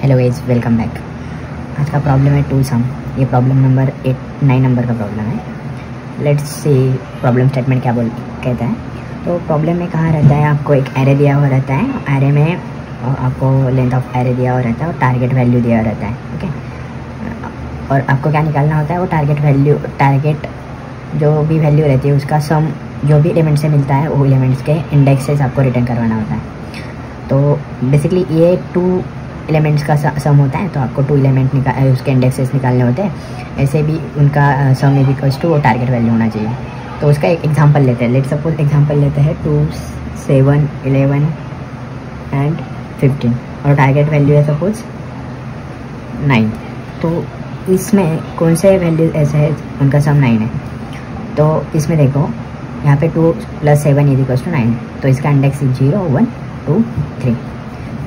Hello guys, welcome back. आज का problem है टू सम। ये प्रॉब्लम नंबर 9 नंबर का प्रॉब्लम है। लेट्स सी प्रॉब्लम स्टेटमेंट क्या कहता है। तो प्रॉब्लम में कहाँ रहता है, आपको एक एरे दिया हुआ रहता है, एरे में आपको लेंथ ऑफ एरे दिया हुआ रहता है और टारगेट वैल्यू दिया हुआ रहता है। ओके, और आपको क्या निकालना होता है, वो टारगेट जो भी वैल्यू रहती है उसका सम जो भी एलिमेंट से मिलता है वो एलिमेंट्स के इंडेक्सेस आपको रिटर्न करवाना होता है। तो बेसिकली ये 2 एलिमेंट्स का सम होता है, तो आपको 2 एलिमेंट उसके इंडेक्सेस निकालने होते हैं। ऐसे भी उनका सम इज इक्वल्स टू वो टारगेट वैल्यू होना चाहिए। तो उसका एक एग्जांपल लेते हैं। लेट सपोज एग्जांपल लेते हैं 2, 7, 11 एंड 15 और टारगेट वैल्यू है सपोज 9। तो इसमें कौन से वैल्यू ऐसे है उनका सम 9 है। तो इसमें देखो यहाँ पे 2 + 7 इज इक्वल्स टू 9, तो इसका इंडेक्स 0, 1, 2, 3।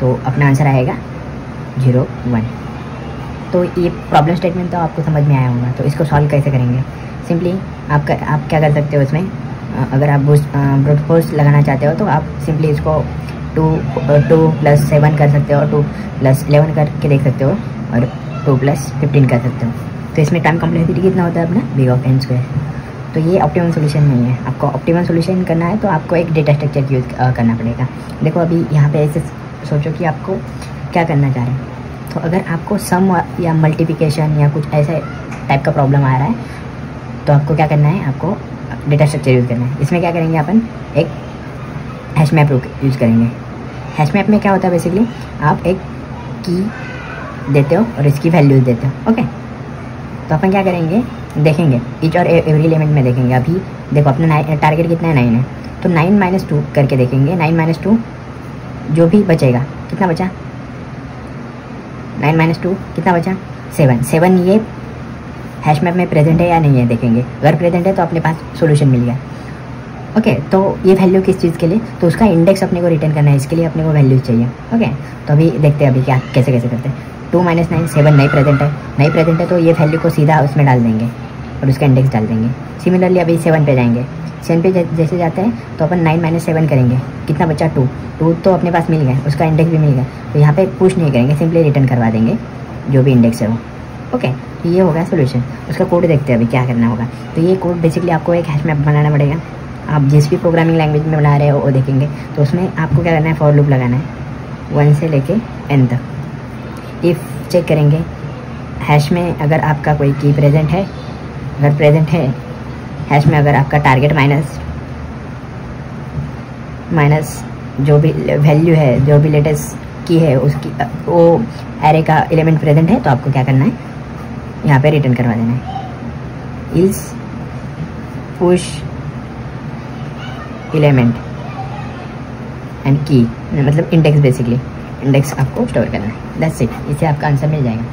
तो अपना आंसर आएगा 0, 1। तो ये प्रॉब्लम स्टेटमेंट तो आपको समझ में आया होगा। तो इसको सॉल्व कैसे करेंगे, सिंपली आप क्या कर सकते हो इसमें, अगर आप ब्रूट फोर्स लगाना चाहते हो तो आप सिंपली इसको 2 + 7 कर सकते हो, 2 + 11 करके देख सकते हो और 2 + 15 कर सकते हो। तो इसमें टाइम कम्प्लेक्सिटी कितना होता है अपना bn²। तो ये ऑप्टिमम सॉल्यूशन नहीं है। आपको ऑप्टिमम सॉल्यूशन करना है तो आपको एक डेटा स्ट्रक्चर यूज़ करना पड़ेगा। देखो अभी यहाँ पे ऐसे सोचो कि आपको क्या करना चाह रहे हैं। तो अगर आपको सम या मल्टीप्लिकेशन या कुछ ऐसे टाइप का प्रॉब्लम आ रहा है तो आपको क्या करना है, आपको डेटा स्ट्रक्चर यूज़ करना है। इसमें क्या करेंगे अपन, एक हैश मैप यूज़ करेंगे। हैश मैप में क्या होता है, बेसिकली आप एक की देते हो और इसकी वैल्यूज देते हो। ओके, तो अपन क्या करेंगे, देखेंगे ईच और एवरी एलिमेंट में देखेंगे। अभी देखो अपना टारगेट कितना है, 9 है, तो 9 - 2 करके देखेंगे। 9 - 2 जो भी बचेगा, कितना बचा, 9 - 2 कितना बचा, 7। ये हैश मैप में प्रेजेंट है या नहीं है देखेंगे। अगर प्रेजेंट है तो अपने पास सॉल्यूशन मिल गया। ओके, तो ये वैल्यू किस चीज़ के लिए, तो उसका इंडेक्स अपने को रिटर्न करना है, इसके लिए अपने को वैल्यूज चाहिए। ओके, तो अभी देखते हैं अभी क्या कैसे करते हैं। 2 - 9, 7 नहीं प्रेजेंट है, तो ये वैल्यू को सीधा उसमें डाल देंगे और उसका इंडेक्स डाल देंगे। सिमिलरली अभी 7 पे जाएंगे। 7 पे जैसे जाते हैं तो अपन 9 - 7 करेंगे, कितना बचा, 2 तो अपने पास मिल गया, उसका इंडेक्स भी मिल गया। तो यहाँ पे पुश नहीं करेंगे, सिंपली रिटर्न करवा देंगे जो भी इंडेक्स है वो। ओके, तो ये होगा सोल्यूशन। उसका कोड देखते हैं अभी क्या करना होगा। तो ये कोड बेसिकली आपको एक हैश मैप बनाना पड़ेगा। आप जिस भी प्रोग्रामिंग लैंग्वेज में बना रहे हो वो देखेंगे। तो उसमें आपको क्या करना है, फॉर लूप लगाना है 1 से लेके n तक। इफ़ चेक करेंगे हैश में, अगर आपका कोई की प्रेजेंट है, अगर प्रेजेंट है हैश में, अगर आपका टारगेट माइनस जो भी वैल्यू है, जो भी लेटेस्ट की है उसकी, वो एरे का एलिमेंट प्रेजेंट है, तो आपको क्या करना है, यहाँ पे रिटर्न करवा देना है इज पुश एलिमेंट एंड की, मतलब इंडेक्स। बेसिकली इंडेक्स आपको स्टोर करना है। That's it. इससे आपका आंसर मिल जाएगा।